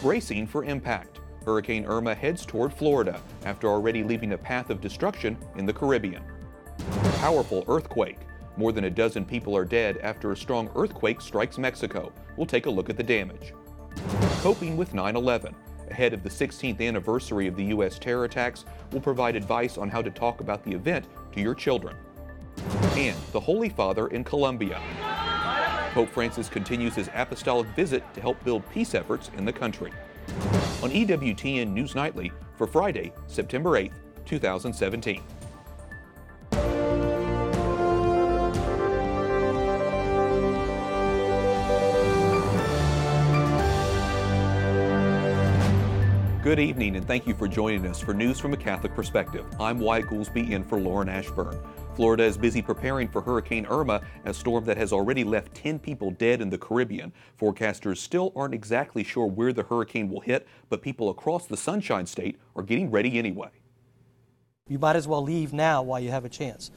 Bracing for impact. Hurricane Irma heads toward Florida after already leaving a path of destruction in the Caribbean. Powerful earthquake. More than a dozen people are dead after a strong earthquake strikes Mexico. We'll take a look at the damage. Coping with 9/11. Ahead of the 16th anniversary of the U.S. terror attacks, we'll provide advice on how to talk about the event to your children. And the Holy Father in Colombia. Pope Francis continues his apostolic visit to help build peace efforts in the country. On EWTN News Nightly for Friday, September 8th, 2017. Good evening, and thank you for joining us for News from a Catholic Perspective. I'm Wyatt Goolsby in for Lauren Ashburn. Florida is busy preparing for Hurricane Irma, a storm that has already left 10 people dead in the Caribbean. Forecasters still aren't exactly sure where the hurricane will hit, but people across the Sunshine State are getting ready anyway. You might as well leave now while you have a chance,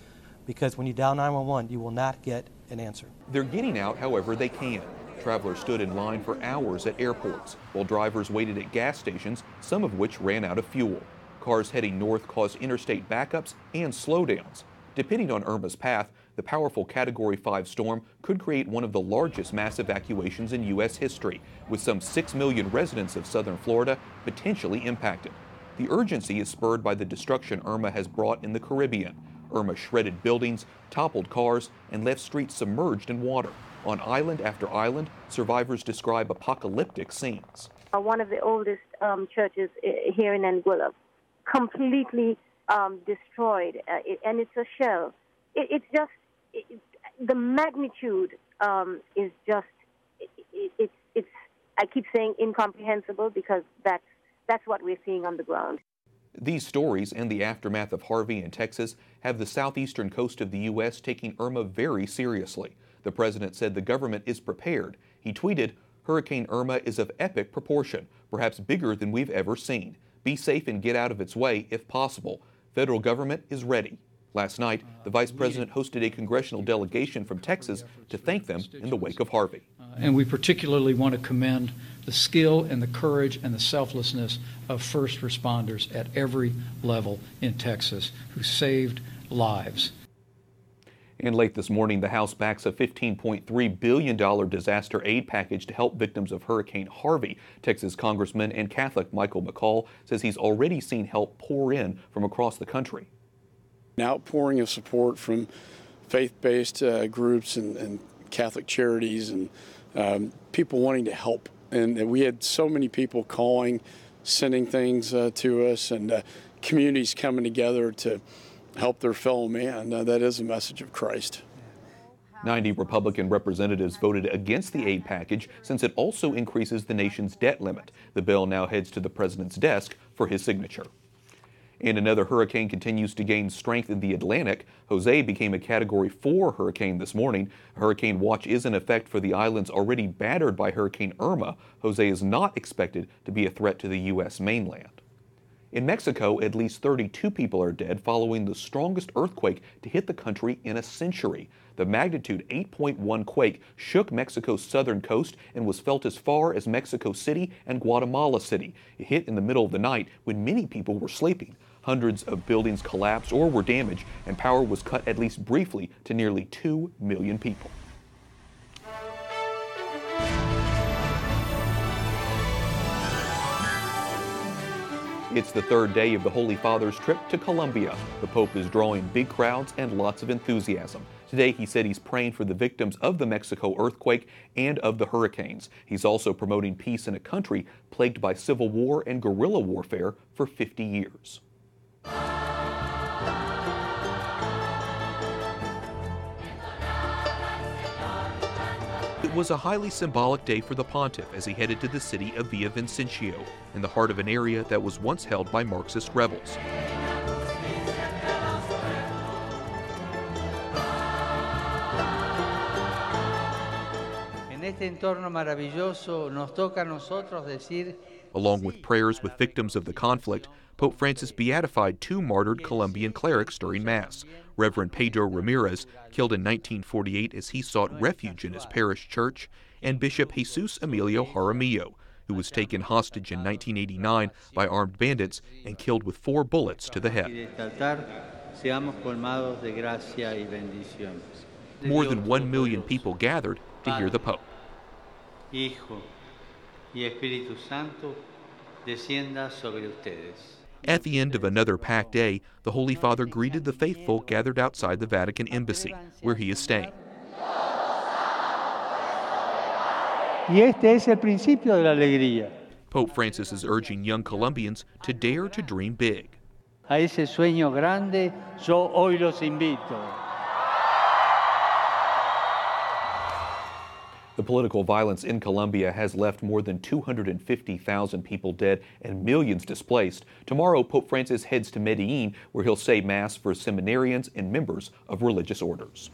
because when you dial 911, you will not get an answer. They're getting out however they can. Travelers stood in line for hours at airports, while drivers waited at gas stations, some of which ran out of fuel. Cars heading north caused interstate backups and slowdowns. Depending on Irma's path, the powerful Category 5 storm could create one of the largest mass evacuations in U.S. history, with some 6 million residents of southern Florida potentially impacted. The urgency is spurred by the destruction Irma has brought in the Caribbean. Irma shredded buildings, toppled cars, and left streets submerged in water. On island after island, survivors describe apocalyptic scenes. One of the oldest churches here in Anguilla, completely destroyed, and it's a shell. The magnitude is just, it's I keep saying incomprehensible, because that's what we're seeing on the ground. These stories and the aftermath of Harvey in Texas have the southeastern coast of the U.S. taking Irma very seriously. The president said the government is prepared. He tweeted, "Hurricane Irma is of epic proportion, perhaps bigger than we've ever seen. Be safe and get out of its way if possible. Federal government is ready." Last night, the vice president hosted a congressional delegation from Texas to thank them in the wake of Harvey. And we particularly want to commend the skill and the courage and the selflessness of first responders at every level in Texas who saved lives. And late this morning, the House backs a $15.3 billion disaster aid package to help victims of Hurricane Harvey. Texas Congressman and Catholic Michael McCall says he's already seen help pour in from across the country. An outpouring of support from faith-based groups and Catholic charities and people wanting to help. And we had so many people calling, sending things to us, and communities coming together to help their fellow man. That is a message of Christ. 90 Republican representatives voted against the aid package since it also increases the nation's debt limit. The bill now heads to the president's desk for his signature. And another hurricane continues to gain strength in the Atlantic. Jose became a Category 4 hurricane this morning. A hurricane watch is in effect for the islands already battered by Hurricane Irma. Jose is not expected to be a threat to the U.S. mainland. In Mexico, at least 32 people are dead following the strongest earthquake to hit the country in a century. The magnitude 8.1 quake shook Mexico's southern coast and was felt as far as Mexico City and Guatemala City. It hit in the middle of the night when many people were sleeping. Hundreds of buildings collapsed or were damaged, and power was cut at least briefly to nearly 2 million people. It's the third day of the Holy Father's trip to Colombia. The Pope is drawing big crowds and lots of enthusiasm. Today, he said he's praying for the victims of the Mexico earthquake and of the hurricanes. He's also promoting peace in a country plagued by civil war and guerrilla warfare for 50 years. It was a highly symbolic day for the pontiff as he headed to the city of Villavicencio, in the heart of an area that was once held by Marxist rebels. Along with prayers with victims of the conflict, Pope Francis beatified 2 martyred Colombian clerics during Mass. Reverend Pedro Ramirez, killed in 1948 as he sought refuge in his parish church, and Bishop Jesus Emilio Jaramillo, who was taken hostage in 1989 by armed bandits and killed with 4 bullets to the head. More than 1 million people gathered to hear the Pope. At the end of another packed day, the Holy Father greeted the faithful gathered outside the Vatican embassy, where he is staying. Pope Francis is urging young Colombians to dare to dream big. A ese sueño grande, yo hoy los invito. The political violence in Colombia has left more than 250,000 people dead and millions displaced. Tomorrow, Pope Francis heads to Medellin, where he'll say Mass for seminarians and members of religious orders.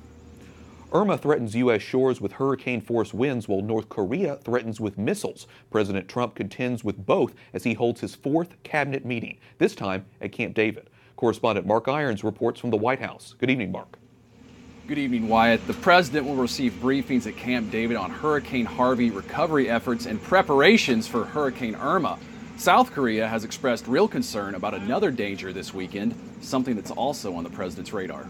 Irma threatens U.S. shores with hurricane-force winds, while North Korea threatens with missiles. President Trump contends with both as he holds his 4th cabinet meeting, this time at Camp David. Correspondent Mark Irons reports from the White House. Good evening, Mark. Good evening, Wyatt. The president will receive briefings at Camp David on Hurricane Harvey recovery efforts and preparations for Hurricane Irma. South Korea has expressed real concern about another danger this weekend, something that's also on the president's radar.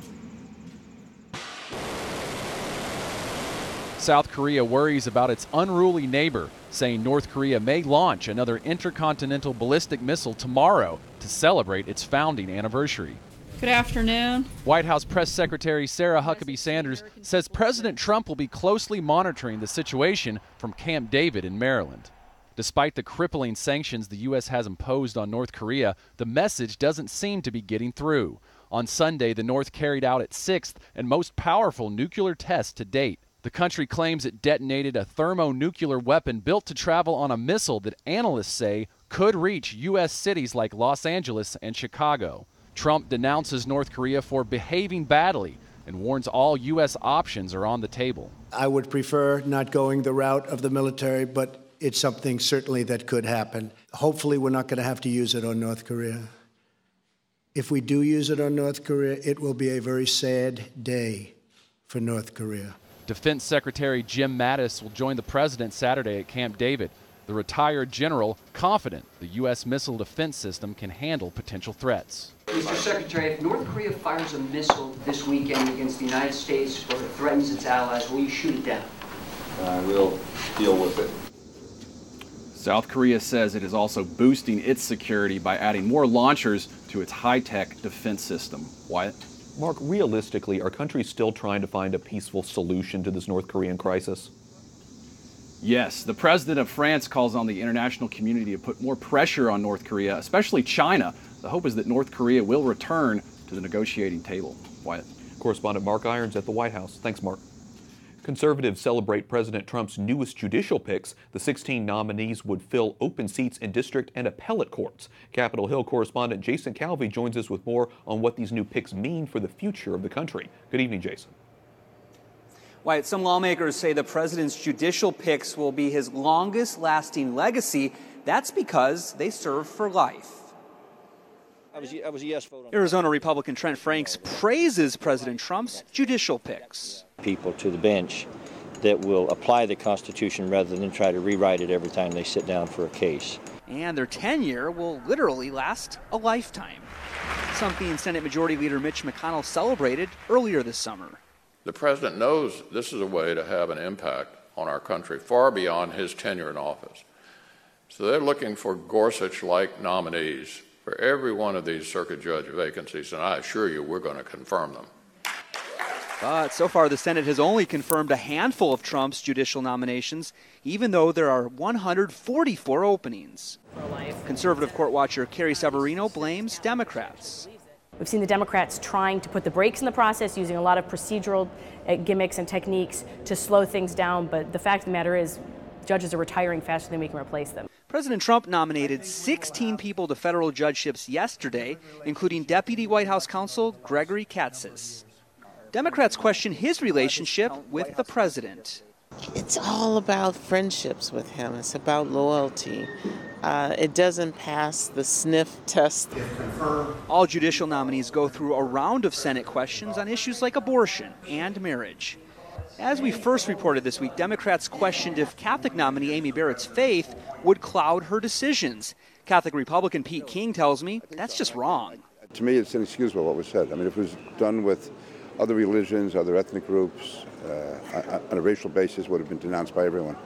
South Korea worries about its unruly neighbor, saying North Korea may launch another intercontinental ballistic missile tomorrow to celebrate its founding anniversary. Good afternoon. White House Press Secretary Sarah Huckabee Sanders says President Trump will be closely monitoring the situation from Camp David in Maryland. Despite the crippling sanctions the U.S. has imposed on North Korea, the message doesn't seem to be getting through. On Sunday, the North carried out its 6th and most powerful nuclear test to date. The country claims it detonated a thermonuclear weapon built to travel on a missile that analysts say could reach U.S. cities like Los Angeles and Chicago. Trump denounces North Korea for behaving badly and warns all U.S. options are on the table. I would prefer not going the route of the military, but it's something certainly that could happen. Hopefully we're not going to have to use it on North Korea. If we do use it on North Korea, it will be a very sad day for North Korea. Defense Secretary Jim Mattis will join the president Saturday at Camp David. The retired general confident the U.S. missile defense system can handle potential threats. Mr. Secretary, if North Korea fires a missile this weekend against the United States or threatens its allies, will you shoot it down? We'll deal with it. South Korea says it is also boosting its security by adding more launchers to its high-tech defense system. Wyatt? Mark, realistically, are countries still trying to find a peaceful solution to this North Korean crisis? Yes, the president of France calls on the international community to put more pressure on North Korea, especially China. The hope is that North Korea will return to the negotiating table. Wyatt? Correspondent Mark Irons at the White House. Thanks, Mark. Conservatives celebrate President Trump's newest judicial picks. The 16 nominees would fill open seats in district and appellate courts. Capitol Hill correspondent Jason Calvey joins us with more on what these new picks mean for the future of the country. Good evening, Jason. Wyatt, some lawmakers say the president's judicial picks will be his longest-lasting legacy. That's because they serve for life. I was a yes vote. Arizona Republican Trent Franks praises President Trump's judicial picks. People to the bench that will apply the Constitution rather than try to rewrite it every time they sit down for a case. And their tenure will literally last a lifetime, something Senate Majority Leader Mitch McConnell celebrated earlier this summer. The president knows this is a way to have an impact on our country far beyond his tenure in office. So they're looking for Gorsuch-like nominees for every one of these circuit judge vacancies, and I assure you we're going to confirm them. But so far the Senate has only confirmed a handful of Trump's judicial nominations, even though there are 144 openings. Conservative court watcher Carrie Severino blames Democrats. We've seen the Democrats trying to put the brakes in the process, using a lot of procedural gimmicks and techniques to slow things down, but the fact of the matter is judges are retiring faster than we can replace them. President Trump nominated 16 people to federal judgeships yesterday, including Deputy White House Counsel Gregory Katsas. Democrats question his relationship with the president. It's all about friendships with him. It's about loyalty. It doesn't pass the sniff test. All judicial nominees go through a round of Senate questions on issues like abortion and marriage. As we first reported this week, Democrats questioned if Catholic nominee Amy Barrett's faith would cloud her decisions. Catholic Republican Pete King tells me that's just wrong. To me, it's inexcusable what was said. I mean, if it was done with other religions, other ethnic groups, on a racial basis, would have been denounced by everyone.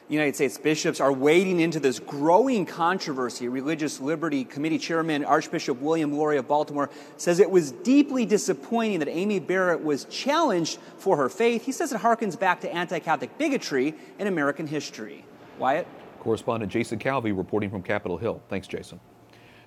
United States bishops are wading into this growing controversy. Religious Liberty Committee Chairman Archbishop William Lori of Baltimore says it was deeply disappointing that Amy Barrett was challenged for her faith. He says it harkens back to anti-Catholic bigotry in American history. Wyatt? Correspondent Jason Calvi reporting from Capitol Hill. Thanks, Jason.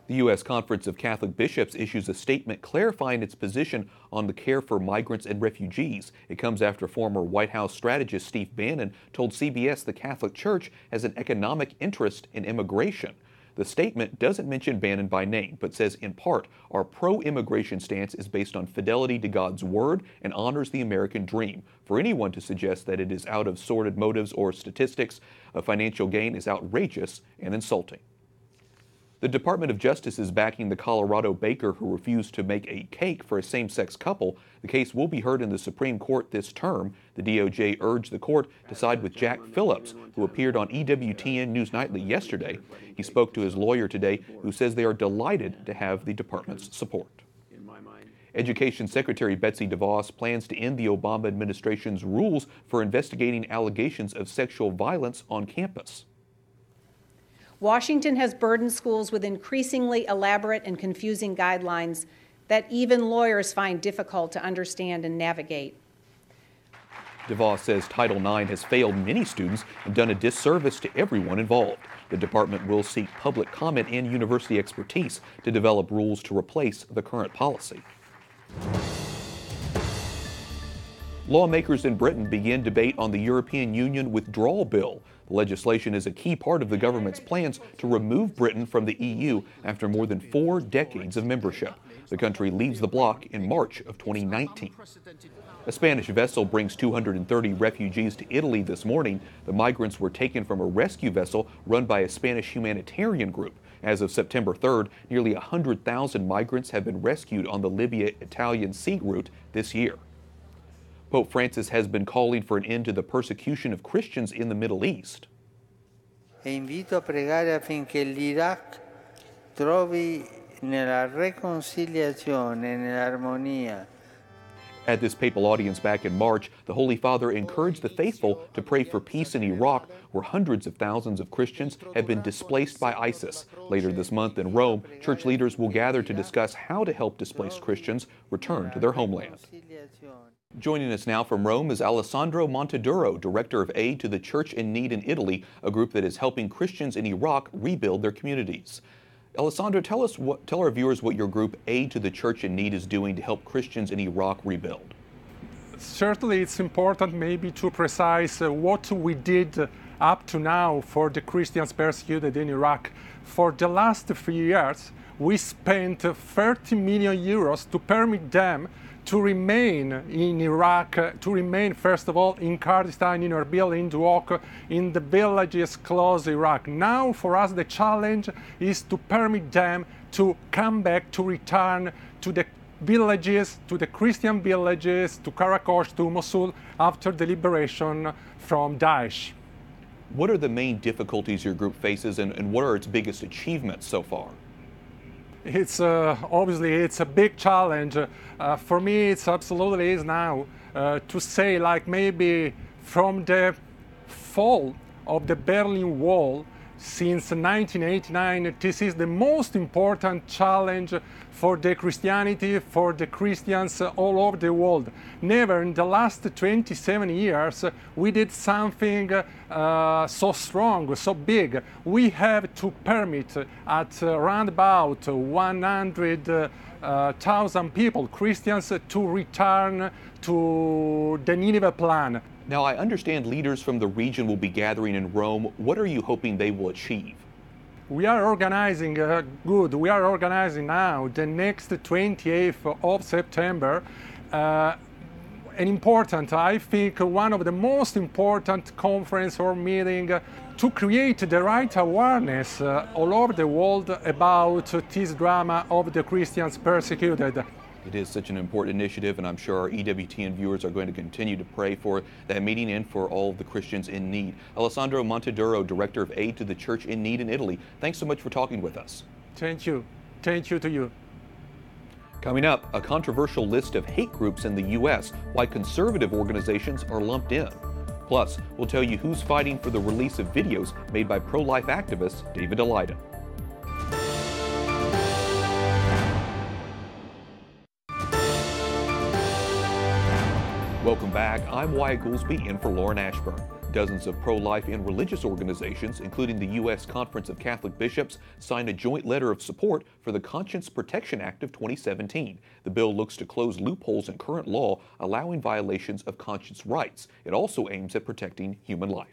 The U.S. Conference of Catholic Bishops issues a statement clarifying its position on the care for migrants and refugees. It comes after former White House strategist Steve Bannon told CBS the Catholic Church has an economic interest in immigration. The statement doesn't mention Bannon by name, but says in part, our pro-immigration stance is based on fidelity to God's word and honors the American dream. For anyone to suggest that it is out of sordid motives or statistics, a financial gain is outrageous and insulting. The Department of Justice is backing the Colorado baker who refused to make a cake for a same-sex couple. The case will be heard in the Supreme Court this term. The DOJ urged the court to side with Jack Phillips, who appeared on EWTN News Nightly yesterday. He spoke to his lawyer today, who says they are delighted to have the department's support. Education Secretary Betsy DeVos plans to end the Obama administration's rules for investigating allegations of sexual violence on campus. Washington has burdened schools with increasingly elaborate and confusing guidelines that even lawyers find difficult to understand and navigate. DeVos says Title IX has failed many students and done a disservice to everyone involved. The department will seek public comment and university expertise to develop rules to replace the current policy. Lawmakers in Britain begin debate on the European Union withdrawal bill. The legislation is a key part of the government's plans to remove Britain from the EU after more than 4 decades of membership. The country leaves the bloc in March of 2019. A Spanish vessel brings 230 refugees to Italy this morning. The migrants were taken from a rescue vessel run by a Spanish humanitarian group. As of September 3rd, nearly 100,000 migrants have been rescued on the Libya-Italian sea route this year. Pope Francis has been calling for an end to the persecution of Christians in the Middle East. E invito a pregare affinché l'Iraq trovi nella riconciliazione e nell'armonia. At this papal audience back in March, the Holy Father encouraged the faithful to pray for peace in Iraq, where hundreds of thousands of Christians have been displaced by ISIS. Later this month in Rome, church leaders will gather to discuss how to help displaced Christians return to their homeland. Joining us now from Rome is Alessandro Monteduro, Director of Aid to the Church in Need in Italy, a group that is helping Christians in Iraq rebuild their communities. Alessandro, tell our viewers what your group Aid to the Church in Need is doing to help Christians in Iraq rebuild. Certainly it's important maybe to precise what we did up to now for the Christians persecuted in Iraq. For the last 3 years, we spent 30 million euros to permit them to remain in Iraq, to remain first of all in Kurdistan, in Erbil, in Duhok, in the villages close Iraq. Now for us the challenge is to permit them to come back, to return to the villages, to the Christian villages, to Karakosh, to Mosul, after the liberation from Daesh. What are the main difficulties your group faces and what are its biggest achievements so far? It's obviously it's a big challenge. For me, it's absolutely is now to say, like maybe from the fall of the Berlin Wall since 1989, this is the most important challenge for the Christianity, for the Christians all over the world. Never in the last 27 years we did something so strong, so big. We have to permit at around about 100,000 people, Christians, to return to the Nineveh plan. Now, I understand leaders from the region will be gathering in Rome. What are you hoping they will achieve? We are organizing, we are organizing now the next 28th of September. An important, I think, one of the most important conference or meeting to create the right awareness all over the world about this drama of the Christians persecuted. It is such an important initiative, and I'm sure our EWTN viewers are going to continue to pray for that meeting and for all of the Christians in need. Alessandro Monteduro, Director of Aid to the Church in Need in Italy, thanks so much for talking with us. Thank you. Thank you to you. Coming up, a controversial list of hate groups in the U.S., why conservative organizations are lumped in. Plus, we'll tell you who's fighting for the release of videos made by pro-life activist David Daleiden. Welcome back. I'm Wyatt Goolsby in for Lauren Ashburn. Dozens of pro-life and religious organizations, including the U.S. Conference of Catholic Bishops, signed a joint letter of support for the Conscience Protection Act of 2017. The bill looks to close loopholes in current law allowing violations of conscience rights. It also aims at protecting human life.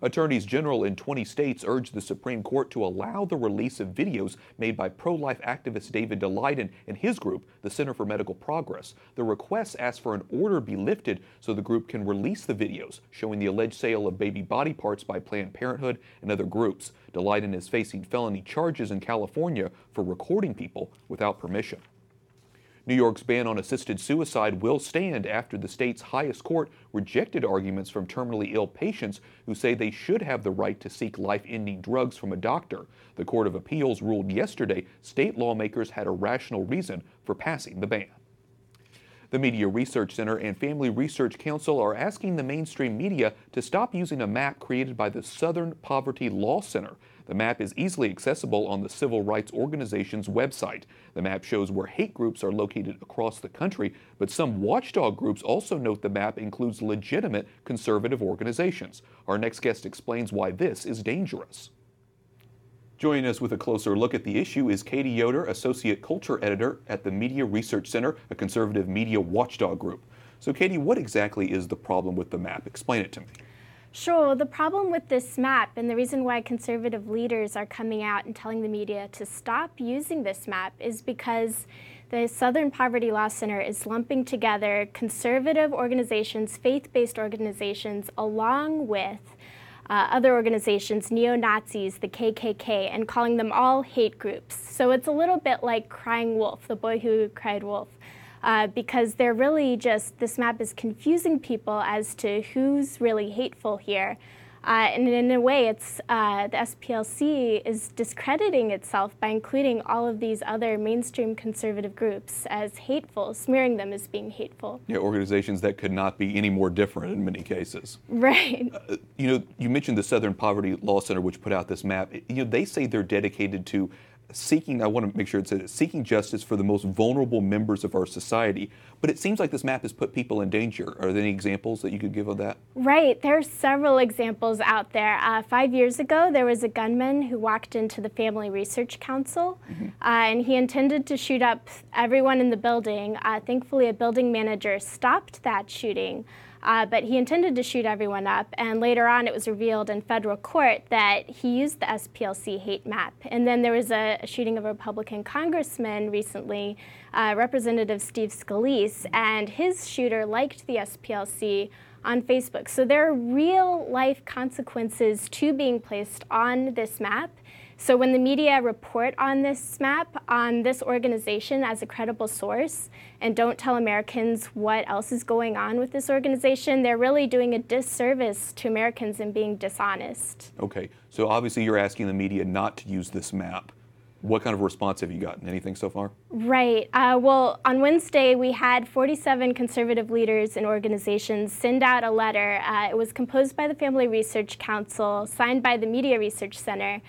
Attorneys general in 20 states urged the Supreme Court to allow the release of videos made by pro-life activist David Daleiden and his group, the Center for Medical Progress. The requests ask for an order be lifted so the group can release the videos showing the alleged sale of baby body parts by Planned Parenthood and other groups. Daleiden is facing felony charges in California for recording people without permission. New York's ban on assisted suicide will stand after the state's highest court rejected arguments from terminally ill patients who say they should have the right to seek life-ending drugs from a doctor. The Court of Appeals ruled yesterday state lawmakers had a rational reason for passing the ban. The Media Research Center and Family Research Council are asking the mainstream media to stop using a map created by the Southern Poverty Law Center. The map is easily accessible on the Civil Rights Organization's website. The map shows where hate groups are located across the country, but some watchdog groups also note the map includes legitimate conservative organizations. Our next guest explains why this is dangerous. Joining us with a closer look at the issue is Katie Yoder, Associate Culture Editor at the Media Research Center, a conservative media watchdog group. So Katie, what exactly is the problem with the map? Explain it to me. Sure. The problem with this map, and the reason why conservative leaders are coming out and telling the media to stop using this map, is because the Southern Poverty Law Center is lumping together conservative organizations, faith-based organizations, along with other organizations, neo-Nazis, the KKK, and calling them all hate groups. So it's a little bit like Crying Wolf, the boy who cried wolf. Because they're really just, this map is confusing people as to who's really hateful here. And in a way, it's the SPLC is discrediting itself by including all of these other mainstream conservative groups as hateful, smearing them as being hateful. Yeah, organizations that could not be any more different in many cases. Right. You mentioned the Southern Poverty Law Center, which put out this map. They say they're dedicated to seeking, I want to make sure it says, seeking justice for the most vulnerable members of our society. But it seems like this map has put people in danger. Are there any examples that you could give of that? Right. There are several examples out there. 5 years ago, there was a gunman who walked into the Family Research Council, and he intended to shoot up everyone in the building. Thankfully, a building manager stopped that shooting. But he intended to shoot everyone up, and later on it was revealed in federal court that he used the SPLC hate map. And then there was a shooting of a Republican congressman recently, Representative Steve Scalise, and his shooter liked the SPLC on Facebook. So there are real-life consequences to being placed on this map. So when the media report on this map, on this organization as a credible source, and don't tell Americans what else is going on with this organization, they're really doing a disservice to Americans and being dishonest. Okay, so obviously you're asking the media not to use this map. What kind of response have you gotten? Anything so far? Right. Well, on Wednesday, we had 47 conservative leaders and organizations send out a letter. It was composed by the Family Research Council, signed by the Media Research Center,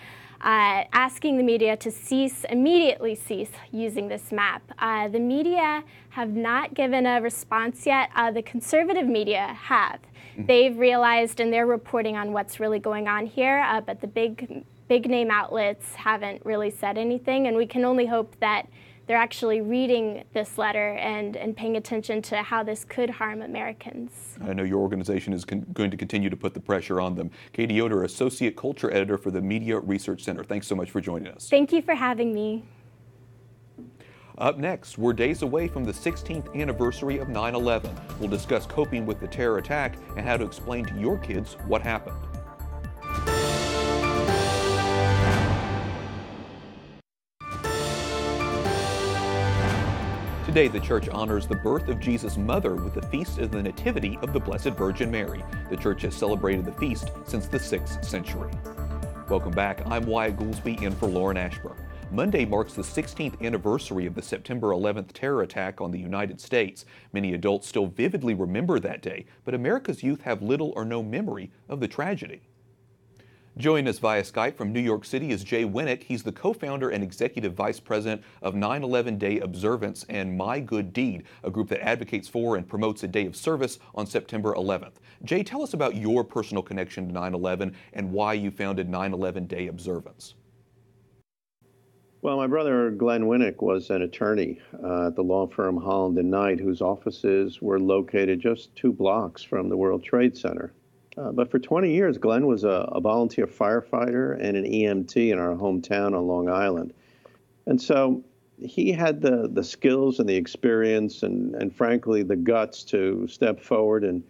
asking the media to immediately cease using this map. The media have not given a response yet. The conservative media have. They've realized and they're reporting on what's really going on here, but the big name outlets haven't really said anything, and we can only hope that they're actually reading this letter and paying attention to how this could harm Americans. I know your organization is going to continue to put the pressure on them. Katie Yoder, Associate Culture Editor for the Media Research Center. Thanks so much for joining us. Thank you for having me. Up next, we're days away from the 16th anniversary of 9/11. We'll discuss coping with the terror attack and how to explain to your kids what happened. Today, the church honors the birth of Jesus' mother with the Feast of the Nativity of the Blessed Virgin Mary. The church has celebrated the feast since the 6th century. Welcome back. I'm Wyatt Goolsby in for Lauren Ashburn. Monday marks the 16th anniversary of the September 11th terror attack on the United States. Many adults still vividly remember that day, but America's youth have little or no memory of the tragedy. Joining us via Skype from New York City is Jay Winnick. He's the co-founder and executive vice president of 9/11 Day Observance and My Good Deed, a group that advocates for and promotes a day of service on September 11th. Jay, tell us about your personal connection to 9/11 and why you founded 9/11 Day Observance. Well, my brother Glenn Winnick was an attorney at the law firm Holland & Knight, whose offices were located just 2 blocks from the World Trade Center. But for 20 years, Glenn was a volunteer firefighter and an EMT in our hometown on Long Island. And so he had the skills and the experience and frankly, the guts to step forward and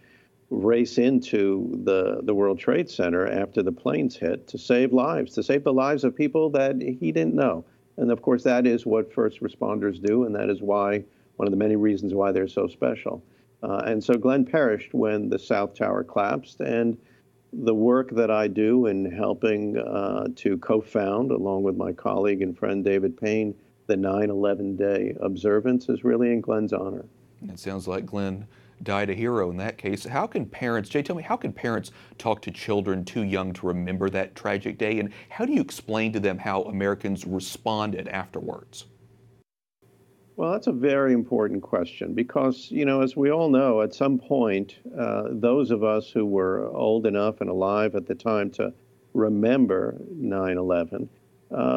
race into the World Trade Center after the planes hit to save lives, to save the lives of people that he didn't know. And of course, that is what first responders do, and that is why, one of the many reasons why they're so special. And so Glenn perished when the South Tower collapsed, and the work that I do in helping to co-found, along with my colleague and friend David Payne, the 9/11 Day Observance is really in Glenn's honor. It sounds like Glenn died a hero in that case. How can parents, Jay, tell me, how can parents talk to children too young to remember that tragic day, and how do you explain to them how Americans responded afterwards? Well, that's a very important question because, as we all know, at some point, those of us who were old enough and alive at the time to remember 9/11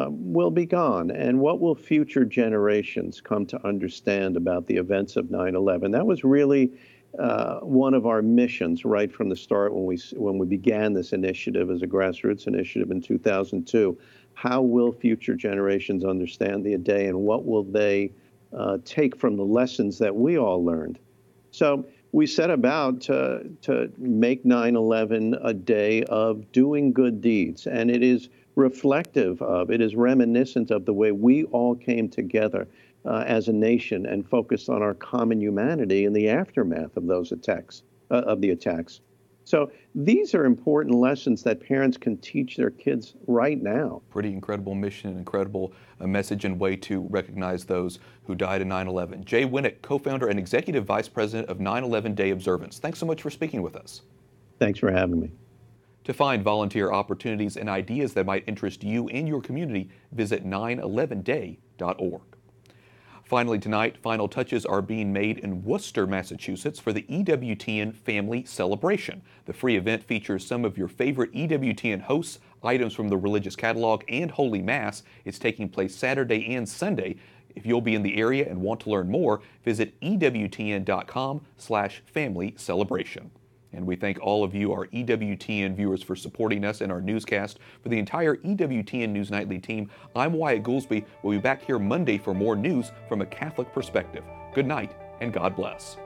will be gone. And what will future generations come to understand about the events of 9/11? That was really one of our missions right from the start when we began this initiative as a grassroots initiative in 2002. How will future generations understand the day, and what will they take from the lessons that we all learned? So we set about to make 9/11 a day of doing good deeds, and it is reflective of, it is reminiscent of the way we all came together as a nation and focused on our common humanity in the aftermath of those attacks, of the attacks. So these are important lessons that parents can teach their kids right now. Pretty incredible mission, incredible message and way to recognize those who died in 9/11. Jay Winnick, co-founder and executive vice president of 9/11 Day Observance. Thanks so much for speaking with us. Thanks for having me. To find volunteer opportunities and ideas that might interest you and your community, visit 911day.org. Finally tonight, final touches are being made in Worcester, Massachusetts for the EWTN Family Celebration. The free event features some of your favorite EWTN hosts, items from the religious catalog, and Holy Mass. It's taking place Saturday and Sunday. If you'll be in the area and want to learn more, visit EWTN.com/family celebration. And we thank all of you, our EWTN viewers, for supporting us in our newscast. For the entire EWTN News Nightly team, I'm Wyatt Goolsby. We'll be back here Monday for more news from a Catholic perspective. Good night, and God bless.